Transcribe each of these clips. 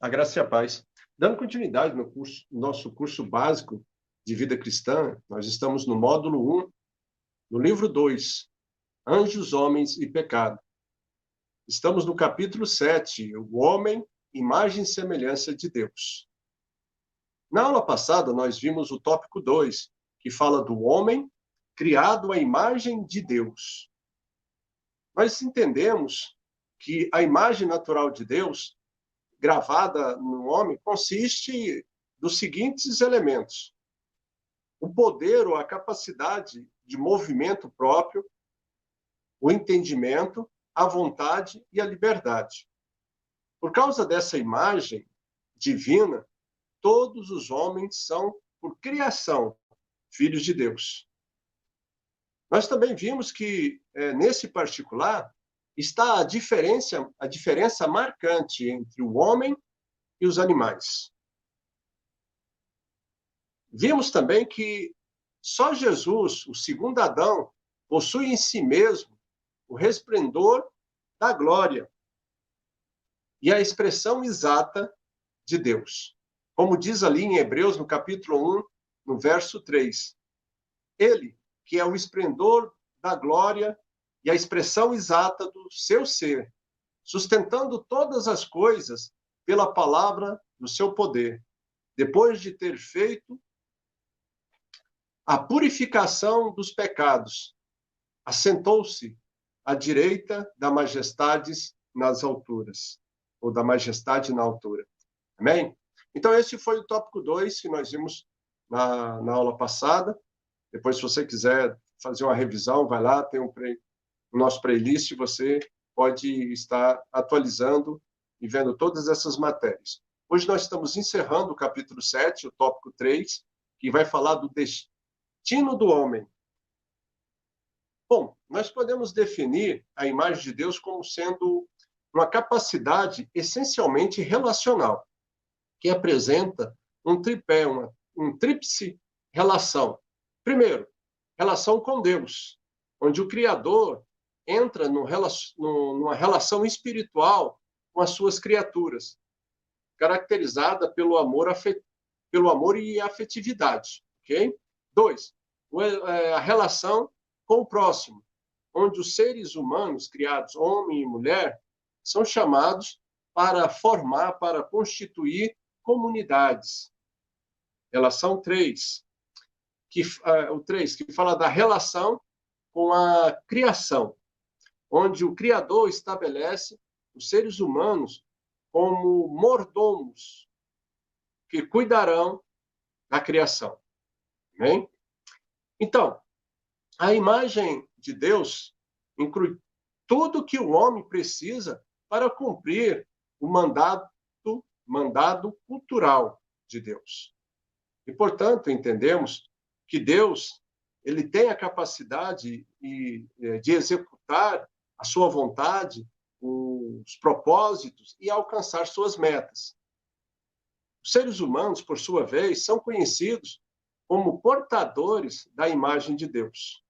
A graça e a paz. Dando continuidade no nosso curso básico de vida cristã, nós estamos no módulo 1, no livro 2, Anjos, Homens e Pecado. Estamos no capítulo 7, o homem, imagem e semelhança de Deus. Na aula passada, nós vimos o tópico 2, que fala do homem criado à imagem de Deus. Nós entendemos que a imagem natural de Deus, gravada no homem, consiste dos seguintes elementos: o poder ou a capacidade de movimento próprio, o entendimento, a vontade e a liberdade. Por causa dessa imagem divina, todos os homens são, por criação, filhos de Deus. Nós também vimos que, nesse particular, está a diferença marcante entre o homem e os animais. Vimos também que só Jesus, o segundo Adão, possui em si mesmo o resplendor da glória e a expressão exata de Deus. Como diz ali em Hebreus, no capítulo 1, no verso 3. Ele, que é o esplendor da glória e a expressão exata do seu ser, sustentando todas as coisas pela palavra do seu poder, depois de ter feito a purificação dos pecados, assentou-se à direita da majestade nas alturas, ou da majestade na altura. Amém? Então, esse foi o tópico 2 que nós vimos na aula passada. Depois, se você quiser fazer uma revisão, vai lá, tem o nosso playlist, você pode estar atualizando e vendo todas essas matérias. Hoje nós estamos encerrando o capítulo 7, o tópico 3, que vai falar do destino do homem. Bom, nós podemos definir a imagem de Deus como sendo uma capacidade essencialmente relacional, que apresenta um tripé, um tríplice relação. Primeiro, relação com Deus, onde o Criador entra numa relação espiritual com as suas criaturas, caracterizada pelo amor e afetividade. Okay? 2, a relação com o próximo, onde os seres humanos criados, homem e mulher, são chamados para formar, para constituir comunidades. Relação 3, o 3, que fala da relação com a criação, onde o Criador estabelece os seres humanos como mordomos que cuidarão da criação. Amém? Então, a imagem de Deus inclui tudo que o homem precisa para cumprir o mandado cultural de Deus. E, portanto, entendemos que Deus ele tem a capacidade de executar a sua vontade, os propósitos e alcançar suas metas. Os seres humanos, por sua vez, são conhecidos como portadores da imagem de Deus,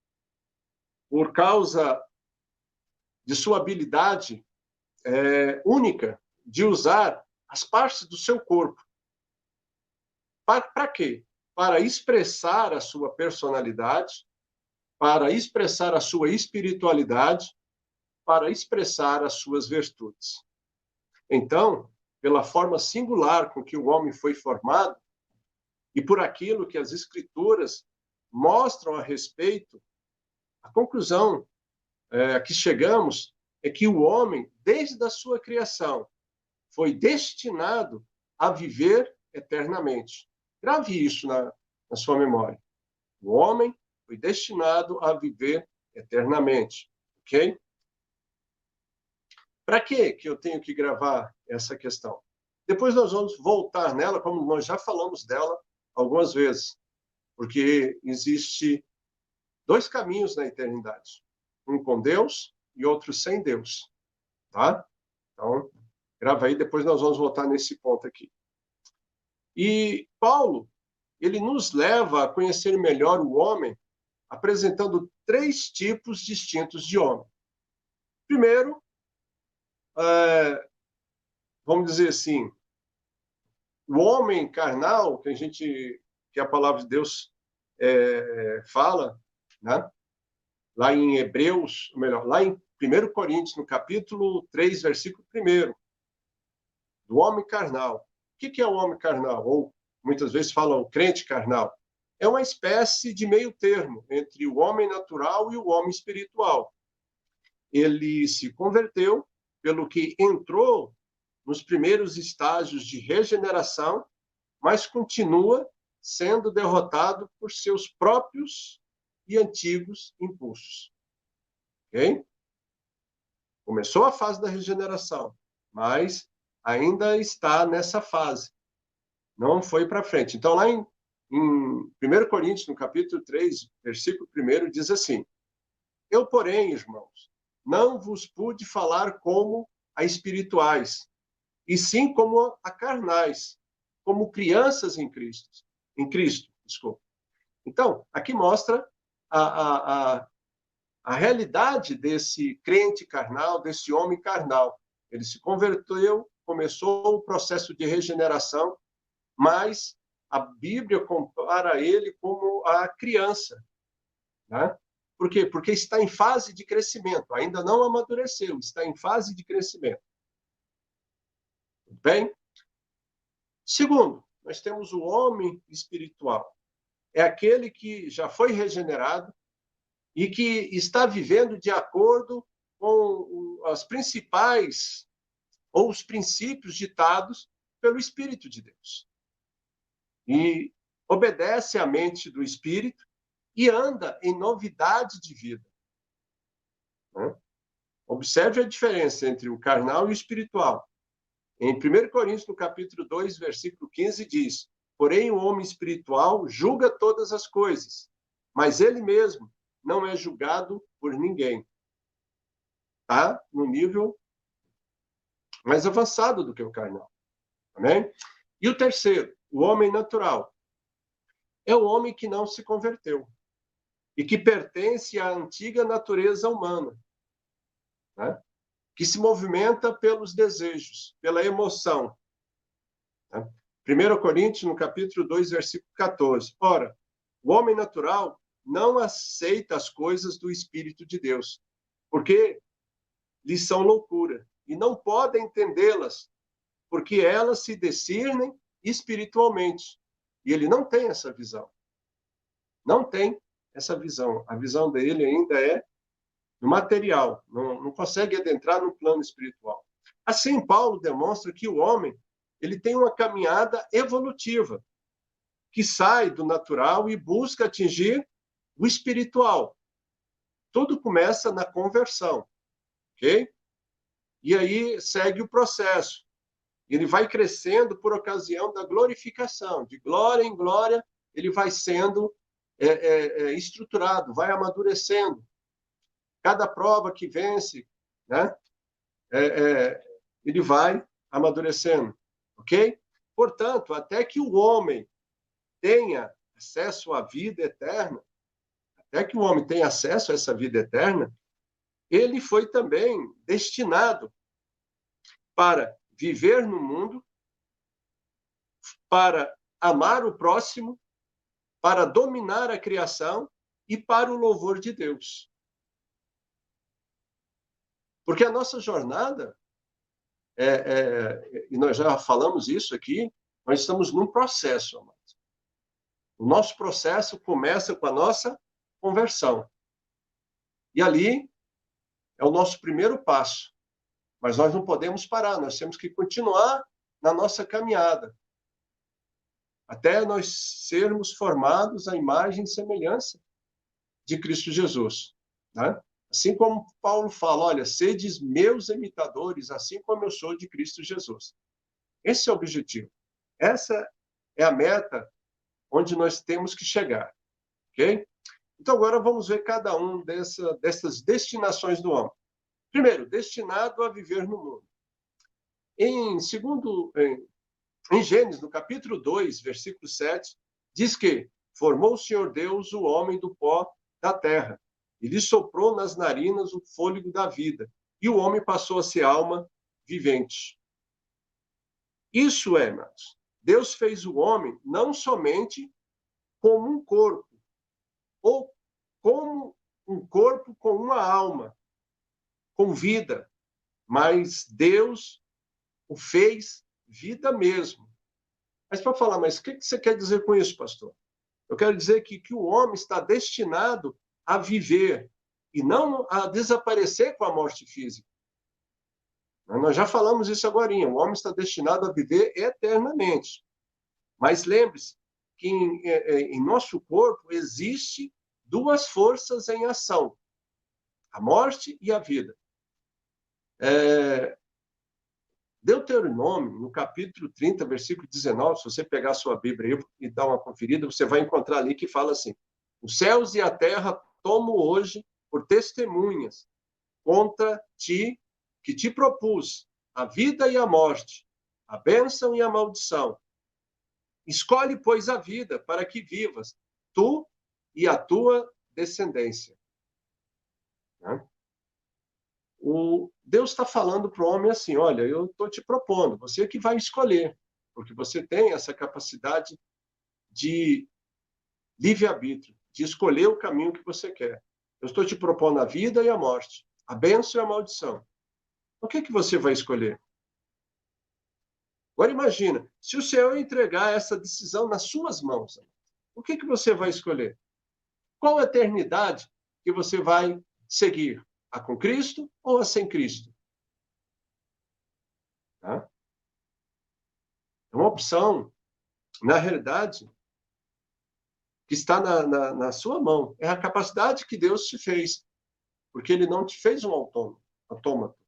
por causa de sua habilidade única de usar as partes do seu corpo. Para quê? Para expressar a sua personalidade, para expressar a sua espiritualidade, para expressar as suas virtudes. Então, pela forma singular com que o homem foi formado, e por aquilo que as Escrituras mostram a respeito, a conclusão a que chegamos é que o homem, desde a sua criação, foi destinado a viver eternamente. Grave isso na sua memória. O homem foi destinado a viver eternamente. Ok? Para que eu tenho que gravar essa questão? Depois nós vamos voltar nela, como nós já falamos dela algumas vezes, porque existe 2 caminhos na eternidade, um com Deus e outro sem Deus, tá? Então, grava aí, depois nós vamos voltar nesse ponto aqui. E Paulo, ele nos leva a conhecer melhor o homem, apresentando 3 tipos distintos de homem. Primeiro, vamos dizer assim, o homem carnal, que a palavra de Deus fala, né? Lá em Hebreus, ou melhor, lá em 1 Coríntios, no capítulo 3, versículo 1, do homem carnal. O que é o homem carnal? Ou, muitas vezes, falam o crente carnal. É uma espécie de meio termo entre o homem natural e o homem espiritual. Ele se converteu, pelo que entrou nos primeiros estágios de regeneração, mas continua sendo derrotado por seus próprios e antigos impulsos. Ok? Começou a fase da regeneração, mas ainda está nessa fase. Não foi para frente. Então, lá em 1 Coríntios, no capítulo 3, versículo 1, diz assim: Eu, porém, irmãos, não vos pude falar como a espirituais, e sim como a carnais, como crianças em Cristo, desculpa. Então, aqui mostra a realidade desse crente carnal, desse homem carnal. Ele se converteu, começou o processo de regeneração, mas a Bíblia compara ele como a criança, né? Por quê? Porque está em fase de crescimento, ainda não amadureceu, está em fase de crescimento. Bem? Segundo, nós temos o homem espiritual. É aquele que já foi regenerado e que está vivendo de acordo com as principais ou os princípios ditados pelo Espírito de Deus. E obedece à mente do Espírito e anda em novidade de vida. Né? Observe a diferença entre o carnal e o espiritual. Em 1 Coríntios, no capítulo 2, versículo 15, diz: Porém, o homem espiritual julga todas as coisas, mas ele mesmo não é julgado por ninguém. Está no nível mais avançado do que o carnal. Amém? E o terceiro, o homem natural. É o homem que não se converteu e que pertence à antiga natureza humana, né? Que se movimenta pelos desejos, pela emoção. Né? 1 Coríntios, no capítulo 2, versículo 14. Ora, o homem natural não aceita as coisas do Espírito de Deus, porque lhes são loucura, e não podem entendê-las, porque elas se discernem espiritualmente. E ele não tem essa visão. Não tem essa visão. A visão dele ainda é do material, não consegue adentrar no plano espiritual. Assim, Paulo demonstra que o homem ele tem uma caminhada evolutiva, que sai do natural e busca atingir o espiritual. Tudo começa na conversão, ok? E aí segue o processo. Ele vai crescendo por ocasião da glorificação. De glória em glória, ele vai sendo estruturado, vai amadurecendo. Cada prova que vence, né, ele vai amadurecendo, ok? Portanto, até que o homem tenha acesso à vida eterna, até que o homem tenha acesso a essa vida eterna, ele foi também destinado para viver no mundo, para amar o próximo, para dominar a criação e para o louvor de Deus. Porque a nossa jornada, e nós já falamos isso aqui, nós estamos num processo, amados. O nosso processo começa com a nossa conversão. E ali é o nosso primeiro passo. Mas nós não podemos parar, nós temos que continuar na nossa caminhada, até nós sermos formados à imagem e semelhança de Cristo Jesus. Né? Assim como Paulo fala, olha, sedes meus imitadores, assim como eu sou de Cristo Jesus. Esse é o objetivo. Essa é a meta onde nós temos que chegar. Ok? Então, agora vamos ver cada um dessas destinações do homem. Primeiro, destinado a viver no mundo. Em Gênesis, no capítulo 2, versículo 7, diz que formou o Senhor Deus o homem do pó da terra, e lhe soprou nas narinas o fôlego da vida, e o homem passou a ser alma vivente. Isso é, irmãos, Deus fez o homem não somente como um corpo, ou como um corpo com uma alma, com vida, mas Deus o fez vida mesmo. Mas para falar, mas o que você quer dizer com isso, pastor? Eu quero dizer que o homem está destinado a viver e não a desaparecer com a morte física. Nós já falamos isso agora. O homem está destinado a viver eternamente. Mas lembre-se que em nosso corpo existe duas forças em ação: a morte e a vida. Deuteronômio, no capítulo 30, versículo 19, se você pegar a sua Bíblia e dar uma conferida, você vai encontrar ali que fala assim: os céus e a terra tomo hoje por testemunhas contra ti, que te propus a vida e a morte, a bênção e a maldição. Escolhe, pois, a vida para que vivas, tu e a tua descendência. Deus está falando para o homem assim: olha, eu estou te propondo, você que vai escolher, porque você tem essa capacidade de livre-arbítrio, de escolher o caminho que você quer. Eu estou te propondo a vida e a morte, a bênção e a maldição. O que você vai escolher? Agora imagina, se o Senhor entregar essa decisão nas suas mãos, o que você vai escolher? Qual a eternidade que você vai seguir? A com Cristo ou a sem Cristo? Tá? É uma opção, na realidade, que está na sua mão. É a capacidade que Deus te fez, porque Ele não te fez um autômato.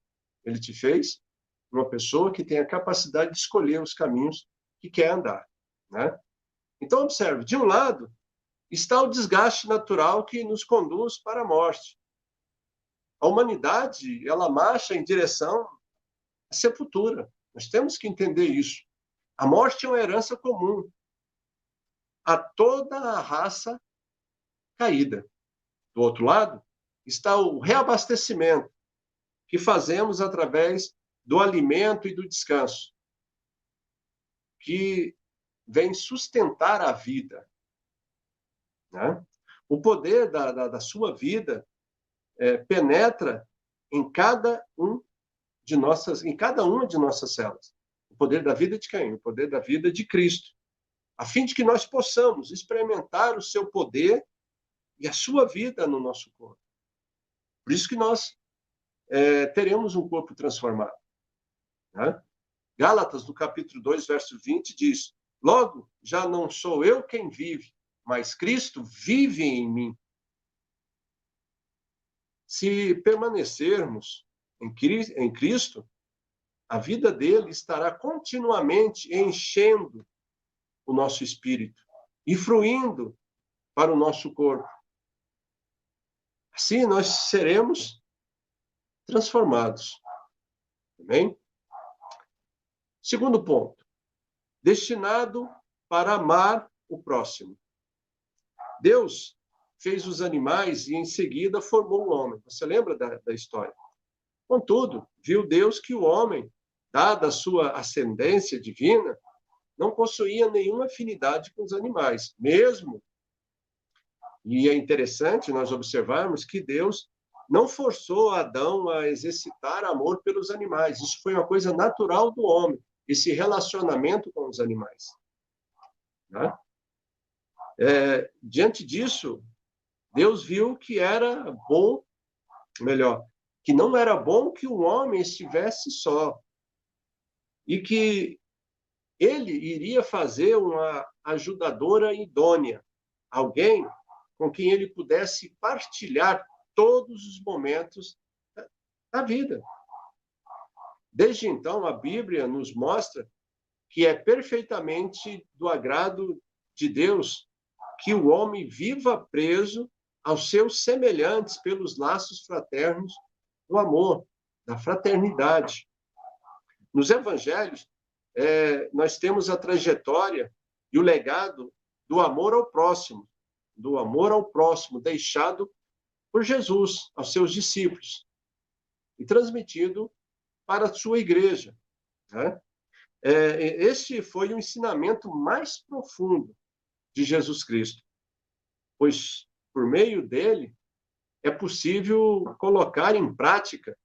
Ele te fez uma pessoa que tem a capacidade de escolher os caminhos que quer andar. Né? Então, observe, de um lado está o desgaste natural que nos conduz para a morte. A humanidade, ela marcha em direção à sepultura. Nós temos que entender isso. A morte é uma herança comum a toda a raça caída. Do outro lado está o reabastecimento que fazemos através do alimento e do descanso, que vem sustentar a vida. Né? O poder da sua vida penetra em cada uma de nossas células. O poder da vida de quem? O poder da vida de Cristo, a fim de que nós possamos experimentar o seu poder e a sua vida no nosso corpo. Por isso que nós teremos um corpo transformado. Né? Gálatas, no capítulo 2, verso 20, diz: logo, já não sou eu quem vive, mas Cristo vive em mim. Se permanecermos em Cristo, a vida dele estará continuamente enchendo o nosso espírito e fluindo para o nosso corpo. Assim, nós seremos transformados. Amém? Segundo ponto, destinado para amar o próximo. Deus fez os animais e, em seguida, formou o homem. Você lembra da história? Contudo, viu Deus que o homem, dada a sua ascendência divina, não possuía nenhuma afinidade com os animais, mesmo. E é interessante nós observarmos que Deus não forçou Adão a exercitar amor pelos animais. Isso foi uma coisa natural do homem, esse relacionamento com os animais. Né? Diante disso, Deus viu que era bom, melhor, que não era bom que o homem estivesse só, e que ele iria fazer uma ajudadora idônea, alguém com quem ele pudesse partilhar todos os momentos da vida. Desde então, a Bíblia nos mostra que é perfeitamente do agrado de Deus que o homem viva preso aos seus semelhantes pelos laços fraternos do amor, da fraternidade. Nos evangelhos, nós temos a trajetória e o legado do amor ao próximo, deixado por Jesus aos seus discípulos e transmitido para a sua igreja. Né? Este foi o ensinamento mais profundo de Jesus Cristo, pois por meio dele é possível colocar em prática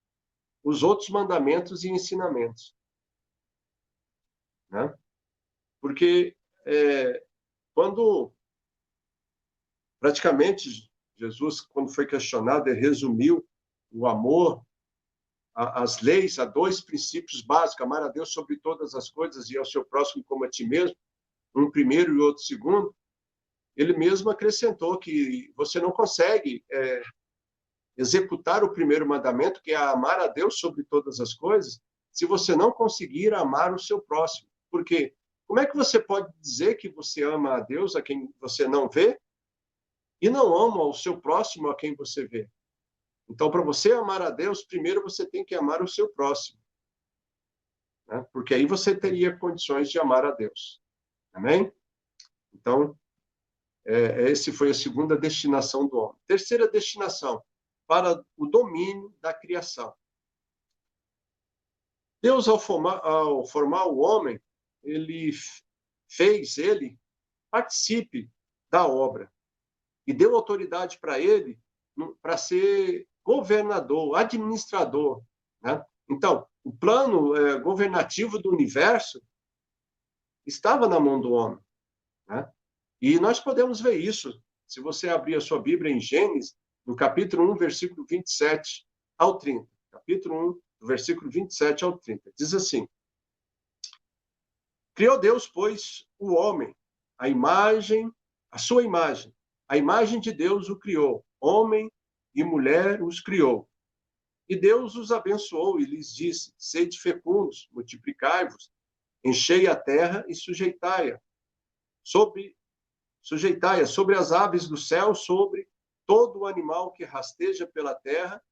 os outros mandamentos e ensinamentos, né? Porque quando praticamente Jesus, quando foi questionado, ele resumiu o amor, as leis, a dois princípios básicos: amar a Deus sobre todas as coisas e ao seu próximo como a ti mesmo, um primeiro e outro segundo. Ele mesmo acrescentou que você não consegue executar o primeiro mandamento, que é amar a Deus sobre todas as coisas, se você não conseguir amar o seu próximo. Porque como é que você pode dizer que você ama a Deus a quem você não vê e não ama o seu próximo a quem você vê? Então, para você amar a Deus, primeiro você tem que amar o seu próximo, né? Porque aí você teria condições de amar a Deus. Amém? Então, esse foi a segunda destinação do homem. Terceira destinação, para o domínio da criação. Deus, ao formar o homem, ele fez ele participe da obra e deu autoridade para ele para ser governador, administrador, né? Então, o plano governativo do universo estava na mão do homem, né? E nós podemos ver isso, se você abrir a sua Bíblia em Gênesis, no capítulo 1, versículo 27 ao 30. Capítulo 1, do versículo 27 ao 30. Diz assim: Criou Deus, pois, o homem, a sua imagem. A imagem de Deus o criou. Homem e mulher os criou. E Deus os abençoou e lhes disse: Sede fecundos, multiplicai-vos, enchei a terra e sujeitai-a. Sujeitai-a sobre as aves do céu, sobre todo o animal que rasteja pela terra.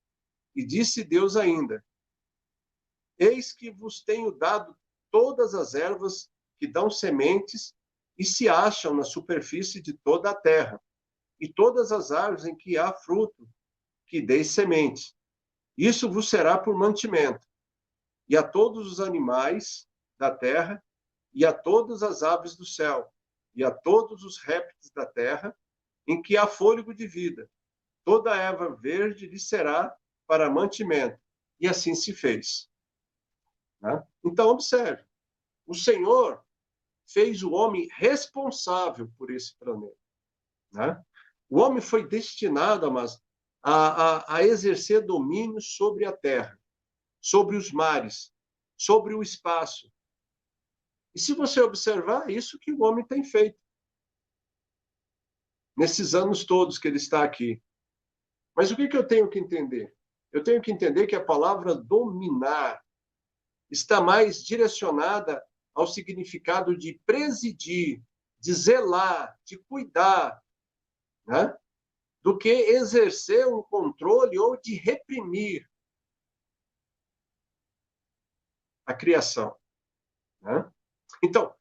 E disse Deus ainda: Eis que vos tenho dado todas as ervas que dão sementes e se acham na superfície de toda a terra, e todas as árvores em que há fruto, que deis sementes. Isso vos será por mantimento. E a todos os animais da terra, e a todas as aves do céu, e a todos os répteis da terra, em que há fôlego de vida. Toda erva verde lhe será para mantimento. E assim se fez. Né? Então, observe, o Senhor fez o homem responsável por esse planeta. Né? O homem foi destinado, a exercer domínio sobre a terra, sobre os mares, sobre o espaço. E se você observar, é isso que o homem tem feito nesses anos todos que ele está aqui. Mas o que eu tenho que entender? Eu tenho que entender que a palavra dominar está mais direcionada ao significado de presidir, de zelar, de cuidar, né? Do que exercer um controle ou de reprimir a criação, né? Então,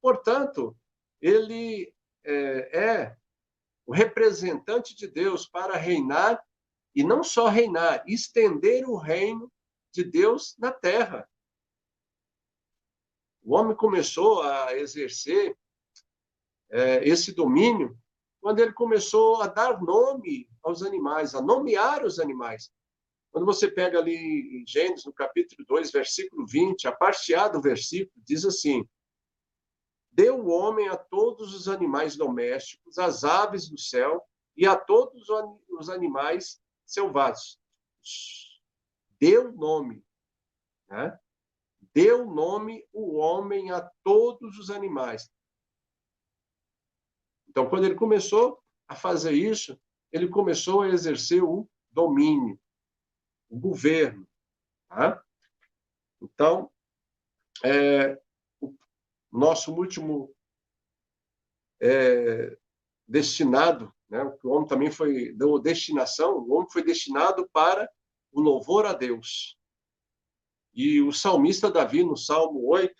portanto, ele é o representante de Deus para reinar, e não só reinar, estender o reino de Deus na terra. O homem começou a exercer esse domínio quando ele começou a dar nome aos animais, a nomear os animais. Quando você pega ali em Gênesis, no capítulo 2, versículo 20, a parte A do versículo, diz assim: Deu o homem a todos os animais domésticos, às aves do céu e a todos os animais selvagens. Deu nome, né? Deu nome o homem a todos os animais. Então, quando ele começou a fazer isso, ele começou a exercer o domínio, o governo. Tá? Então, o nosso último destinado, né? O homem também foi, deu destinação, o homem foi destinado para o louvor a Deus. E o salmista Davi, no Salmo 8,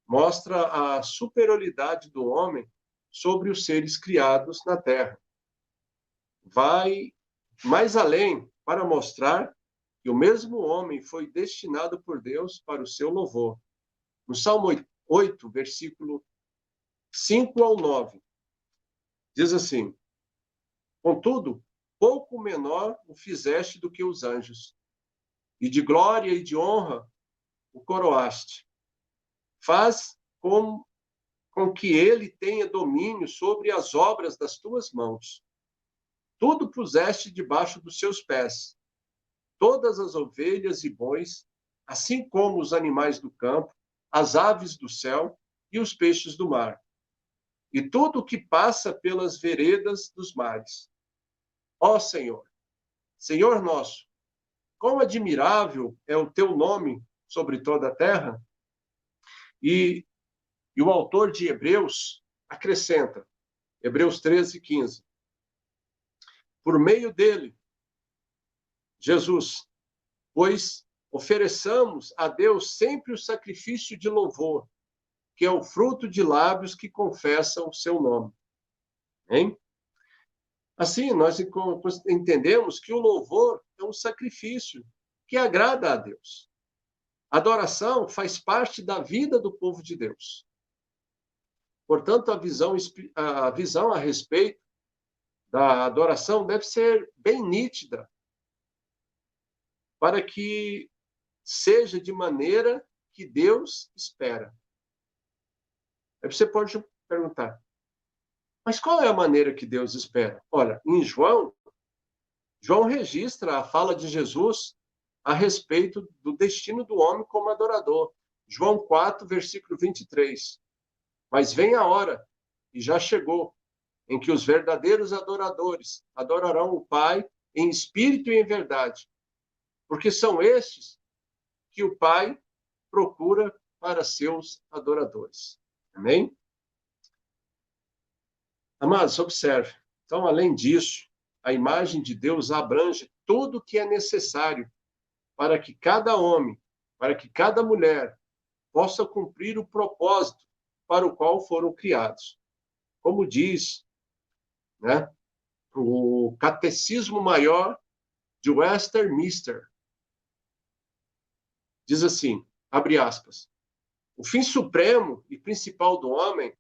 mostra a superioridade do homem sobre os seres criados na terra. Vai mais além para mostrar que o mesmo homem foi destinado por Deus para o seu louvor. no Salmo 8, versículo 5 ao 9. Diz assim: contudo, pouco menor o fizeste do que os anjos, e de glória e de honra o coroaste. Faz com que ele tenha domínio sobre as obras das tuas mãos. Tudo puseste debaixo dos seus pés, todas as ovelhas e bois, assim como os animais do campo, as aves do céu e os peixes do mar, e tudo o que passa pelas veredas dos mares. Ó Senhor, Senhor nosso, quão admirável é o teu nome sobre toda a terra. E o autor de Hebreus acrescenta, Hebreus 13:15, por meio dele, Jesus, pois ofereçamos a Deus sempre o sacrifício de louvor, que é o fruto de lábios que confessam o seu nome. Hein? Assim, nós entendemos que o louvor é um sacrifício que agrada a Deus. A adoração faz parte da vida do povo de Deus. Portanto, a visão a respeito da adoração deve ser bem nítida, para que seja de maneira que Deus espera. Aí você pode perguntar, mas qual é a maneira que Deus espera? Olha, em João registra a fala de Jesus a respeito do destino do homem como adorador. João 4, versículo 23. Mas vem a hora, e já chegou, em que os verdadeiros adoradores adorarão o Pai em espírito e em verdade, porque são estes que o Pai procura para seus adoradores. Amém? Amados, observe. Então, além disso, a imagem de Deus abrange tudo o que é necessário para que cada homem, para que cada mulher possa cumprir o propósito para o qual foram criados. Como diz, né, o Catecismo Maior de Westminster, diz assim, abre aspas, o fim supremo e principal do homem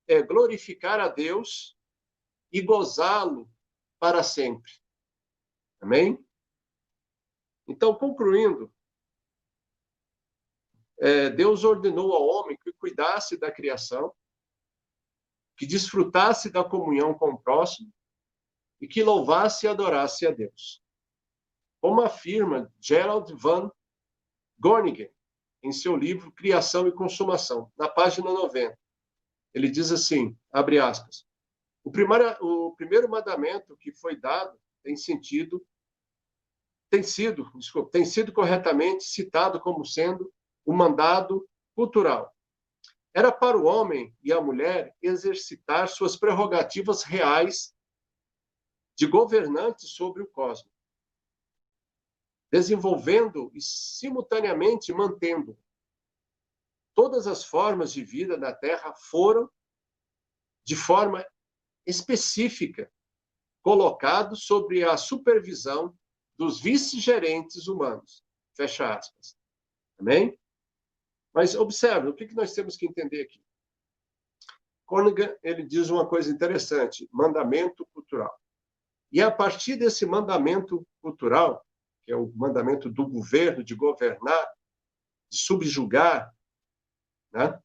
é glorificar a Deus e gozá-lo para sempre. Amém? Então, concluindo, Deus ordenou ao homem que cuidasse da criação, que desfrutasse da comunhão com o próximo e que louvasse e adorasse a Deus. Como afirma Gerald Van Groningen em seu livro Criação e Consumação, na página 90. Ele diz assim, abre aspas, o primeiro mandamento que foi dado tem sido corretamente citado como sendo o mandado cultural. Era para o homem e a mulher exercitar suas prerrogativas reais de governantes sobre o cosmos, desenvolvendo e simultaneamente mantendo. Todas as formas de vida na Terra foram, de forma específica, colocados sobre a supervisão dos vice-gerentes humanos. Fecha aspas. Amém? Mas observe, o que nós temos que entender aqui? Groningen, ele diz uma coisa interessante, mandamento cultural. E a partir desse mandamento cultural, que é o mandamento do governo, de governar, de subjugar, né?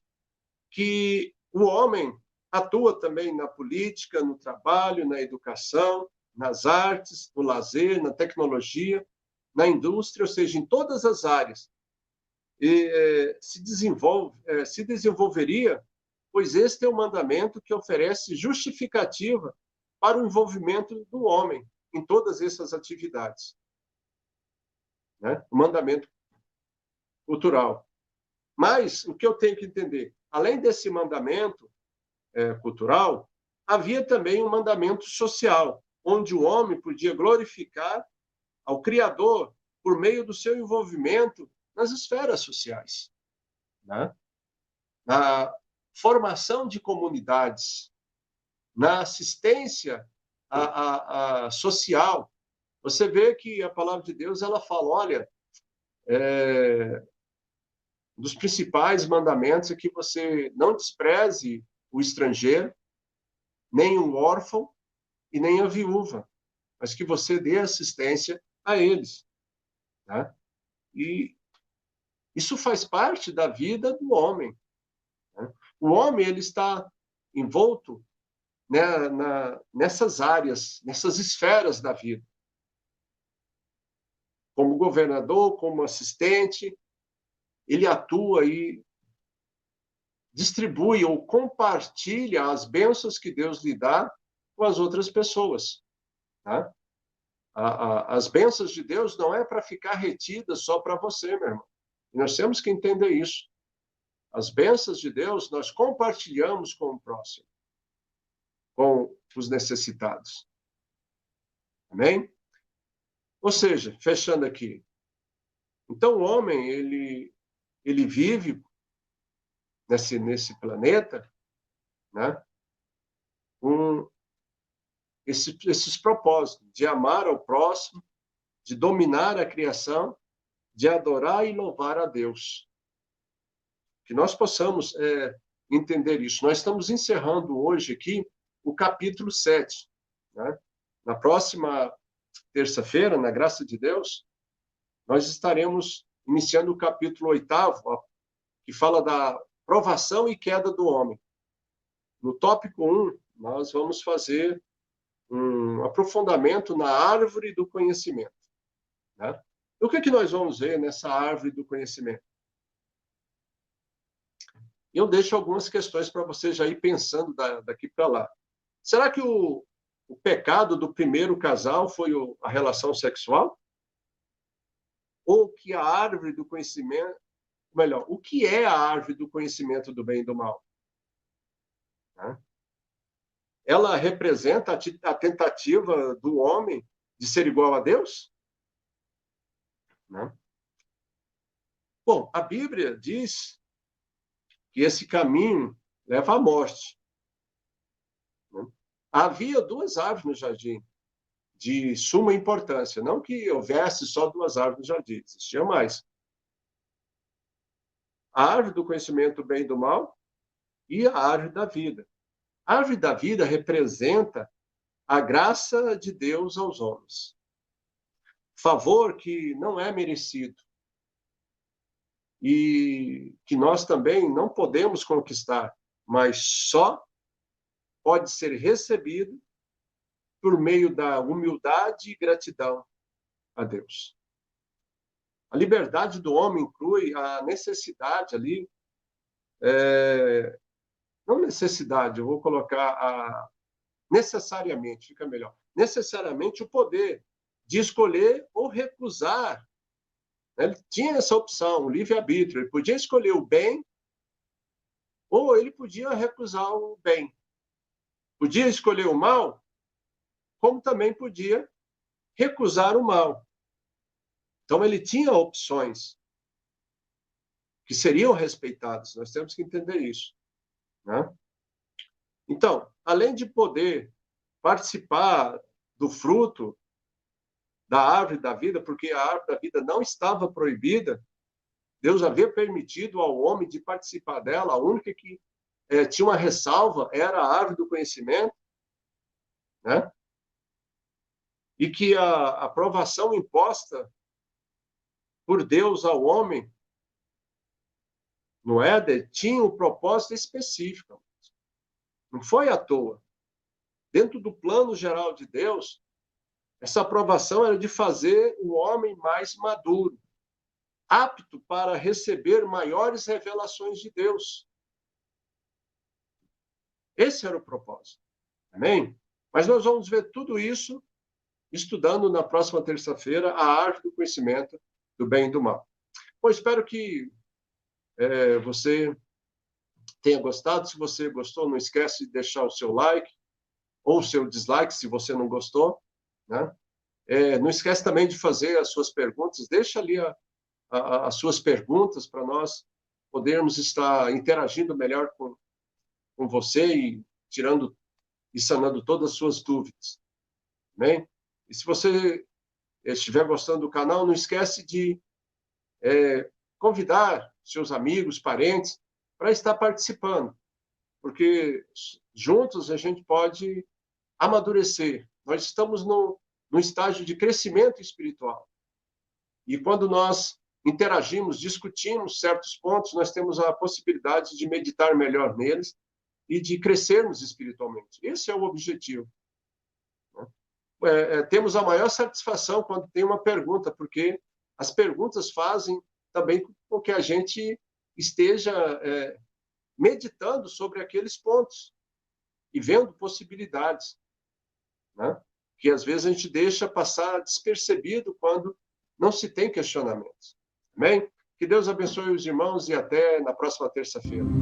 Que o homem atua também na política, no trabalho, na educação, nas artes, no lazer, na tecnologia, na indústria, ou seja, em todas as áreas. E se desenvolveria, pois este é o mandamento que oferece justificativa para o envolvimento do homem em todas essas atividades. Né? O mandamento cultural. Mas o que eu tenho que entender? Além desse mandamento cultural, havia também um mandamento social, onde o homem podia glorificar ao Criador por meio do seu envolvimento nas esferas sociais, né? Na formação de comunidades, na assistência social. Você vê que a palavra de Deus ela fala, olha, Um dos principais mandamentos é que você não despreze o estrangeiro, nem o órfão e nem a viúva, mas que você dê assistência a eles, né? E isso faz parte da vida do homem, né? O homem ele está envolto, né, nessas áreas, nessas esferas da vida, como governador, como assistente, ele atua e distribui ou compartilha as bênçãos que Deus lhe dá com as outras pessoas, tá? As bênçãos de Deus não é para ficar retidas só para você, meu irmão. E nós temos que entender isso. As bênçãos de Deus nós compartilhamos com o próximo, com os necessitados. Amém? Ou seja, fechando aqui. Então, o homem, ele vive nesse planeta, né, com esses propósitos de amar ao próximo, de dominar a criação, de adorar e louvar a Deus. Que nós possamos entender isso. Nós estamos encerrando hoje aqui o capítulo 7. Né? Na próxima terça-feira, na graça de Deus, nós estaremos iniciando o capítulo 8, que fala da provação e queda do homem. No tópico 1, nós vamos fazer um aprofundamento na árvore do conhecimento. Né? O que nós vamos ver nessa árvore do conhecimento? Eu deixo algumas questões para você já ir pensando daqui para lá. Será que o pecado do primeiro casal foi a relação sexual? Ou que a árvore do conhecimento... Melhor, o que é a árvore do conhecimento do bem e do mal? Né? Ela representa a tentativa do homem de ser igual a Deus? Né? Bom, a Bíblia diz que esse caminho leva à morte. Né? Havia 2 árvores no jardim, de suma importância. Não que houvesse só 2 árvores no jardim, existia mais. A árvore do conhecimento do bem e do mal e a árvore da vida. A árvore da vida representa a graça de Deus aos homens. Favor que não é merecido. E que nós também não podemos conquistar, mas só pode ser recebido por meio da humildade e gratidão a Deus. A liberdade do homem inclui a necessidade ali, não necessidade, eu vou colocar necessariamente, fica melhor, necessariamente o poder de escolher ou recusar. Ele tinha essa opção, o livre-arbítrio, ele podia escolher o bem ou ele podia recusar o bem. Podia escolher o mal, como também podia recusar o mal. Então, ele tinha opções que seriam respeitadas. Nós temos que entender isso. Né? Então, além de poder participar do fruto da árvore da vida, porque a árvore da vida não estava proibida, Deus havia permitido ao homem de participar dela. A única que tinha uma ressalva era a árvore do conhecimento, né? E que a aprovação imposta por Deus ao homem no Éden tinha um propósito específico. Não foi à toa. Dentro do plano geral de Deus, essa aprovação era de fazer o homem mais maduro, apto para receber maiores revelações de Deus. Esse era o propósito. Amém? Mas nós vamos ver tudo isso estudando na próxima terça-feira a árvore do conhecimento do bem e do mal. Bom, espero que você tenha gostado. Se você gostou, não esquece de deixar o seu like ou o seu dislike, se você não gostou. Né? Não esquece também de fazer as suas perguntas. Deixa ali as suas perguntas para nós podermos estar interagindo melhor com você e tirando e sanando todas as suas dúvidas. Amém? E se você estiver gostando do canal, não esquece de convidar seus amigos, parentes, para estar participando, porque juntos a gente pode amadurecer. Nós estamos num estágio de crescimento espiritual. E quando nós interagimos, discutimos certos pontos, nós temos a possibilidade de meditar melhor neles e de crescermos espiritualmente. Esse é o objetivo. Temos a maior satisfação quando tem uma pergunta, porque as perguntas fazem também com que a gente esteja meditando sobre aqueles pontos e vendo possibilidades, né? Que às vezes a gente deixa passar despercebido quando não se tem questionamentos. Amém? Que Deus abençoe os irmãos e até na próxima terça-feira.